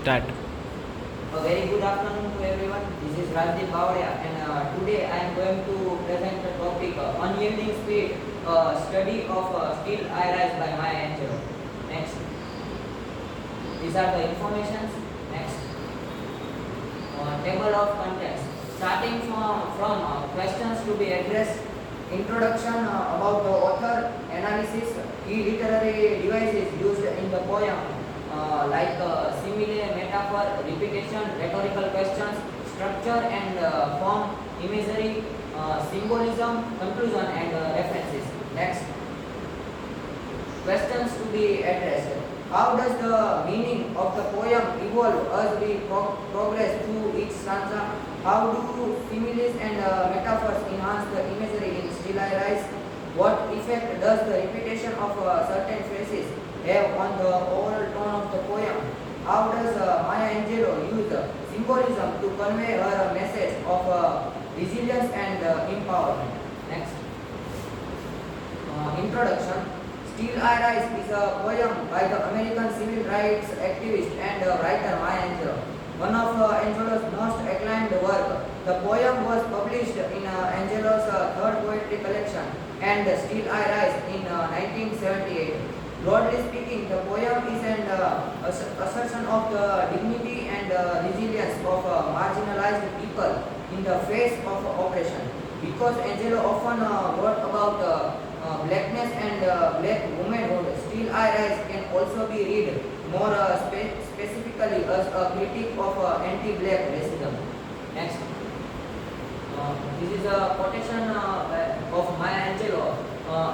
Start. A very good afternoon to everyone. This is Rajdeep Bavadia, and today I am going to present the topic Unyielding Speed, study of Stillirise by Mayaangelou. Next. These are the informations. Next. Table of contents. Starting from questions to be addressed, introduction about the author, analysis, key literary devices used in the poem, like simile, metaphor, repetition, rhetorical questions, structure and form, imagery, symbolism, conclusion and references. Next. Questions to be addressed. How does the meaning of the poem evolve as we progress through each stanza? How do similes and metaphors enhance the imagery in stillirise? What effect does the repetition of certain phrases have on the overall tone of the poem? How does Maya Angelou use symbolism to convey her message of resilience and empowerment? Next. Introduction. Stillirise is a poem by the American civil rights activist and writer Maya Angelou, one of Angelou's most acclaimed work. The poem was published in Angelou's third poetry collection and Stillirise in 1978. Broadly speaking, the poem is an assertion of the dignity and resilience of marginalized people in the face of oppression. Because Angelou often wrote about blackness and black womanhood, Stillirise can also be read more specifically as a critique of anti-black racism. Next. This is a quotation of Maya Angelou.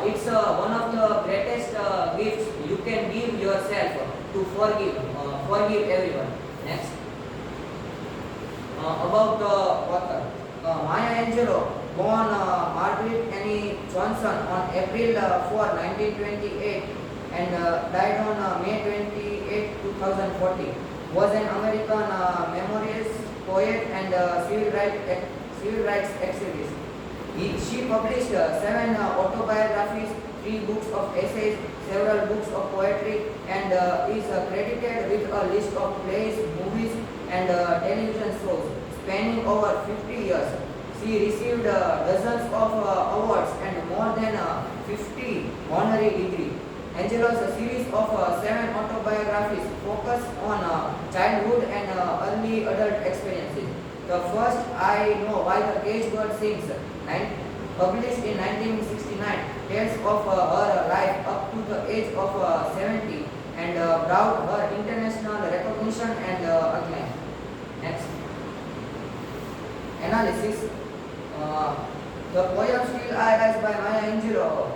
It's one of the greatest gifts you can give yourself to forgive everyone. Next. About the author. Maya Angelou, born Margaret Annie Johnson on April 4, 1928 and died on May 28, 2040, was an American memorist, poet and civil rights activist. She published 7 autobiographies, 3 books of essays, several books of poetry, and is credited with a list of plays, movies, and television shows spanning over 50 years. She received dozens of awards and more than 50 honorary degrees. Angelou's series of 7 autobiographies focus on childhood and early adult experiences. The first, I Know Why the Caged Bird Sings, published in 1969, tells of her life up to the age of 70 and brought her international recognition and acclaim. Next. Analysis. The poem Stillirise by Maya Angelou,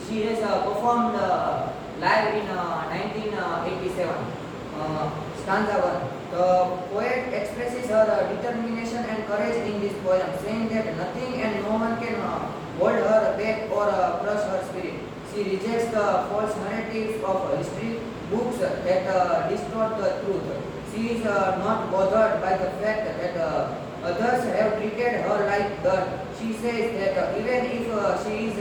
she has performed live in 1987. Stanza 1. The poet expresses her determination and courage in this poem, saying that nothing and no one can hold her back or crush her spirit. She rejects the false narratives of history books that distort the truth. She is not bothered by the fact that others have treated her like dirt. She says that even if she is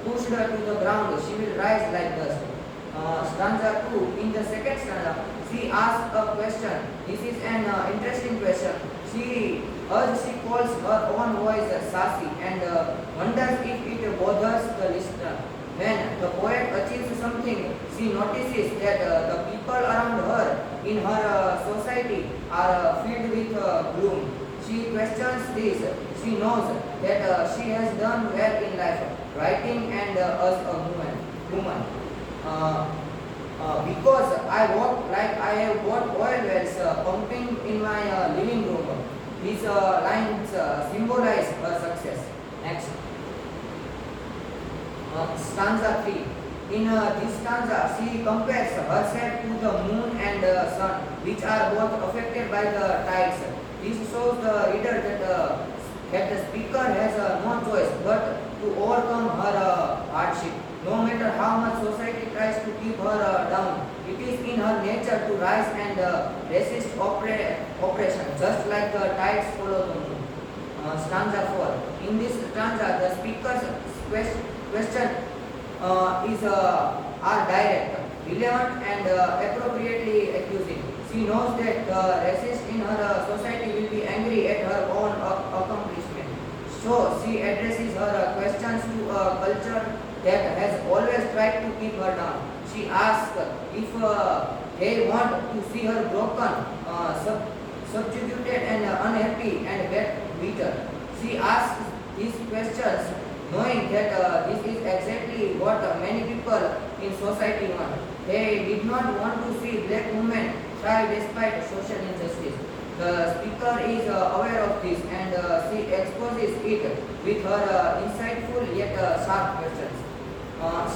pushed to the ground, she will rise like dust. Stanza 2. In the second stanza, she asks a question. This is an interesting question. She calls her own voice sassy and wonders if it bothers the listener. When the poet achieves something, she notices that the people around her in her society are filled with gloom. She questions this. She knows that she has done well in life, writing and as a woman. Because I walk like I have got oil wells pumping in my living room. These lines symbolize her success. Next. Stanza 3. In this stanza, she compares herself to the moon and sun, which are both affected by the tides. This shows the reader that the speaker has no choice but to overcome her hardship. No matter how much society tries to keep her down, it is in her nature to rise and resist oppression, just like the tides follow the moon. Stanza 4. In this stanza, the speaker's question are direct, relevant and appropriately accusing. She knows that the racist in her society will be angry at her own accomplishment. So she addresses her questions to a culture that has always tried to keep her down. She asks if they want to see her broken, subjugated and unhappy and get bitter. She asks these questions knowing that this is exactly what many people in society want. They did not want to see black women thrive despite social injustice. The speaker is aware of this and she exposes it with her insightful yet sharp questions.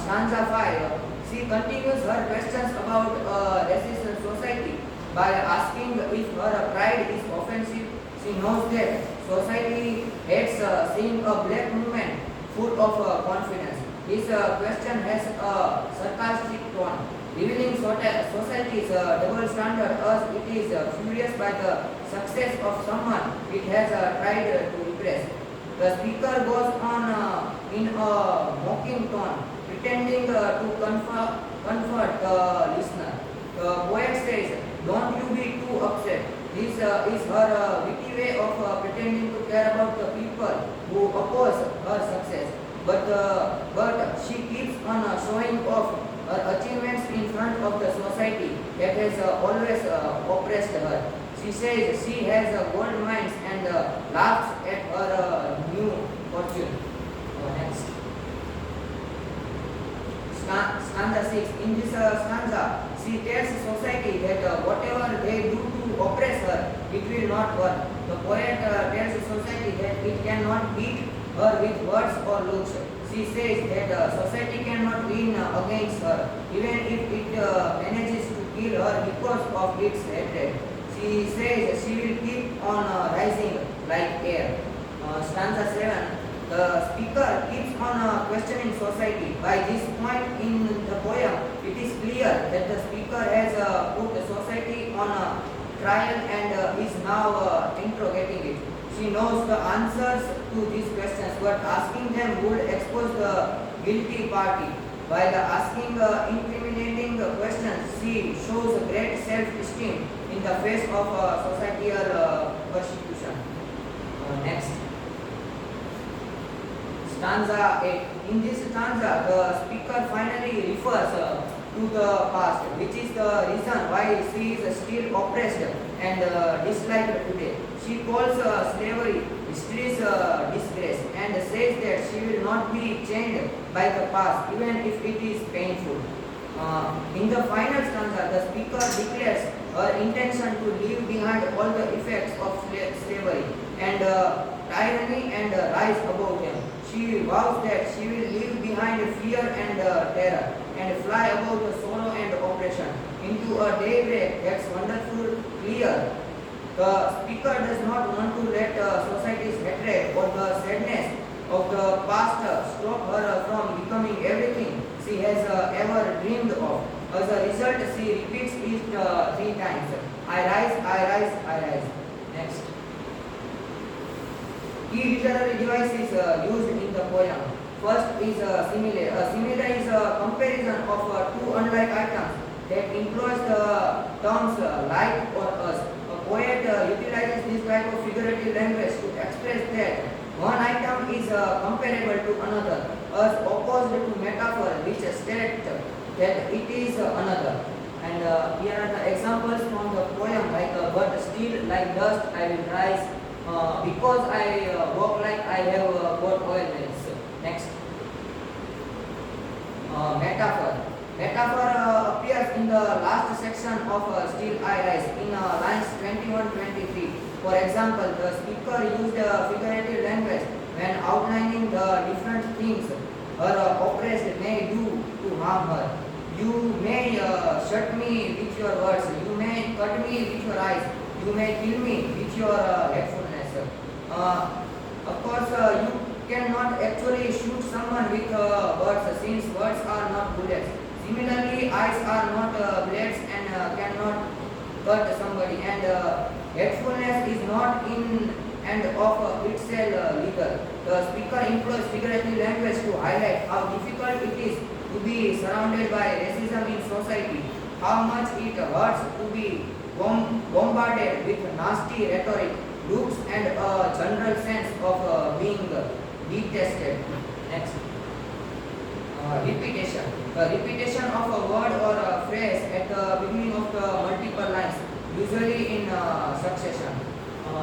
Stanza 5. She continues her questions about racist society by asking if her pride is offensive. She knows that society hates seeing a black woman full of confidence. This question has a sarcastic tone, revealing society's double standard as it is furious by the success of someone it has tried to repress. The speaker goes on in a mocking tone, pretending to comfort the listener. The poet says, "Don't you be too upset." This is her witty way of pretending to care about the people who oppose her success. But she keeps on showing off her achievements in front of the society that has always oppressed her. She says she has gold mines and laughs at her new fortune. Next. Stanza 6. In this stanza, she tells society that whatever they do to oppress her, it will not work. The poet tells society that it cannot beat her with words or looks. She says that society cannot win against her, even if it manages to kill her because of its hatred. She says she will keep on rising like air. Stanza 7. The speaker keeps on questioning society. By this point in the poem, it is clear that the speaker has put society on a trial and is now interrogating it. She knows the answers to these questions, but asking them would expose the guilty party. While asking incriminating questions, she shows great self-esteem in the face of societal persecution. Next. Stanza 8. In this stanza, the speaker finally refers to the past, which is the reason why she is still oppressed and disliked today. She calls slavery history's disgrace and says that she will not be chained by the past even if it is painful. In the final stanza, the speaker declares her intention to leave behind all the effects of slavery and tyranny and rise above them. She vows that she will leave behind fear and terror and fly above the sorrow and oppression into a daybreak that's wonderful, clear. The speaker does not want to let society's hatred or the sadness of the past stop her from becoming everything she has ever dreamed of. As a result, she repeats it 3 times. I rise, I rise, I rise. Next. Key literary devices used in the poem. First is simile. A simile is a comparison of two unlike items that employs the terms like or us. A poet utilizes this type of figurative language to express that one item is comparable to another, as opposed to metaphor which state that it is another. And here are the examples from the poem, like but still like dust I will rise, because I walk like I have got oil wells. Next. Metaphor. Metaphor appears in the last section of Still I Rise in lines 21-23. For example, the speaker used figurative language when outlining the different things her oppressed may do to harm her. You may shut me with your words, you may cut me with your eyes, you may kill me with your hatefulness. Of course, you cannot actually shoot someone with words, since words are not bullets. Similarly, eyes are not blades and cannot cut somebody, and hatefulness is not in and of itself legal. The speaker employs figurative language to highlight how difficult it is to be surrounded by racism in society, how much it hurts to be bombarded with nasty rhetoric, looks, and a general sense of being detested. Next. Repetition. The repetition of a word or a phrase at the beginning of the multiple lines, usually in succession.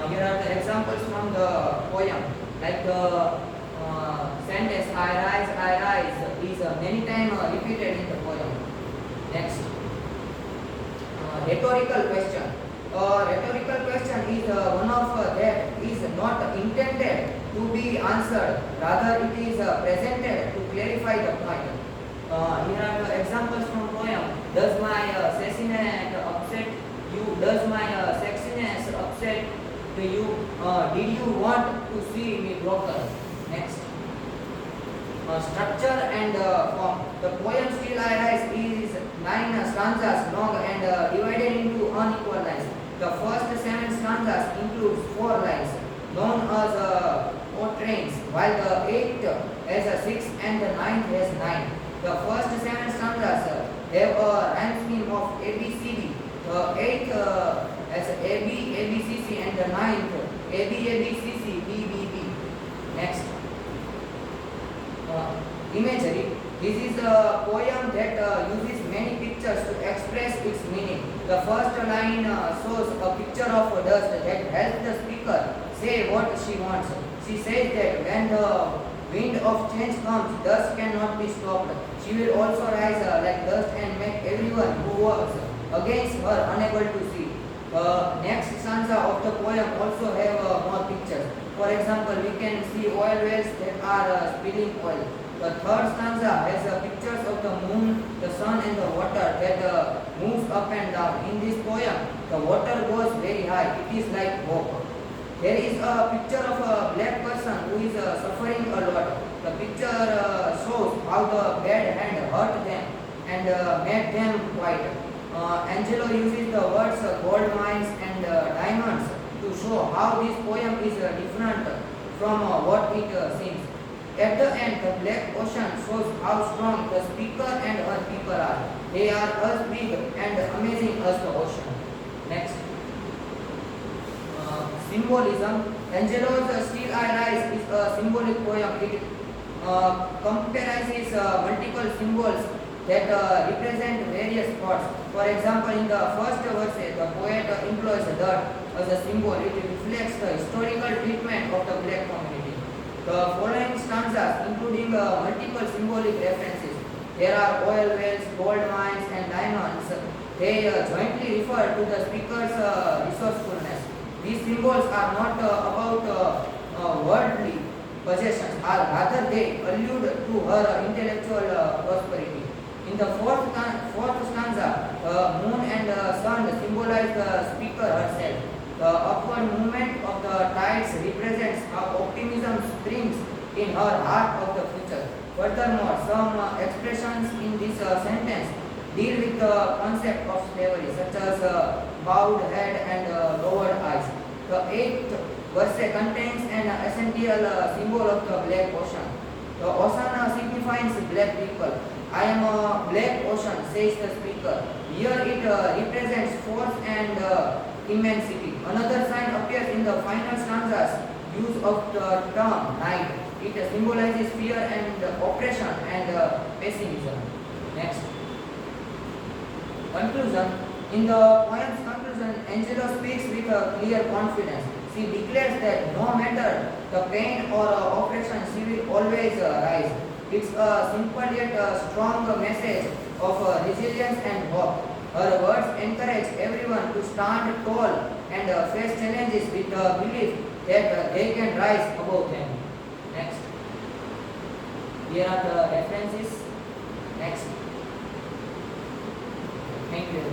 Here are the examples from the poem. Like the sentence I rise is many times repeated in the poem. Next. Rhetorical question. Rhetorical question is one of that is not intended to be answered, rather it is presented to clarify the point. Here are the examples from poem. Does my sexiness upset you? Does my sexiness upset you? Did you want to see me broken? Next. Structure and form. The poem Stillirise is 9 stanzas long and divided into unequal lines. The first 7 stanzas includes 4 lines, known as quatrains, while the 8th has a 6 and the 9th has 9. The first 7 stanzas have a rhyme scheme of ABCD. The 8th has AB, ABCC, and the 9th AB, ABCC, BBB. Next. Imagery. This is a poem that uses many pictures to express its meaning. The first line shows a picture of dust that helps the speaker say what she wants. She says that when the wind of change comes, dust cannot be stopped. She will also rise like dust and make everyone who walks against her unable to see. Next stanza of the poem also have more pictures. For example, we can see oil wells that are spilling oil. The third stanza has pictures of the moon, the sun, and the water that moves up and down. In this poem, the water goes very high. It is like hope. There is a picture of a black person who is suffering a lot. The picture shows how the bad hand hurt them and made them white. Angelou uses the words gold mines and diamonds to show how this poem is different from what it seems. At the end, the black ocean shows how strong the speaker and her people are. They are as big and amazing as the ocean. Next. Symbolism. Angelou's Stillirise is a symbolic poem. It comprises multiple symbols that represent various spots. For example, in the first verse, the poet employs dirt as a symbol. It reflects the historical treatment of the black community. The following stanzas, including multiple symbolic references, there are oil wells, gold mines, and diamonds. They jointly refer to the speaker's resourcefulness. These symbols are not about worldly possessions, rather they allude to her intellectual prosperity. In the fourth stanza, the moon and the sun symbolize the speaker herself. The upward movement of the tides represents how optimism springs in her heart of the future. Furthermore, some expressions in this sentence deal with the concept of slavery, such as bowed head and lowered eyes. The 8th verse contains an essential symbol of the black ocean. The ocean signifies black people. I am a black ocean, says the speaker. Here it represents force and immensity. Another sign appears in the final stanza's use of the term night. It symbolizes fear and oppression and pessimism. Next. Conclusion. In the poem's conclusion, Angelou speaks with a clear confidence. She declares that no matter the pain or oppression, she will always rise. It's a simple yet strong message of resilience and hope. Her words encourage everyone to stand tall and face challenges with the belief that they can rise above them. Next. Here are the references. Next. Thank you.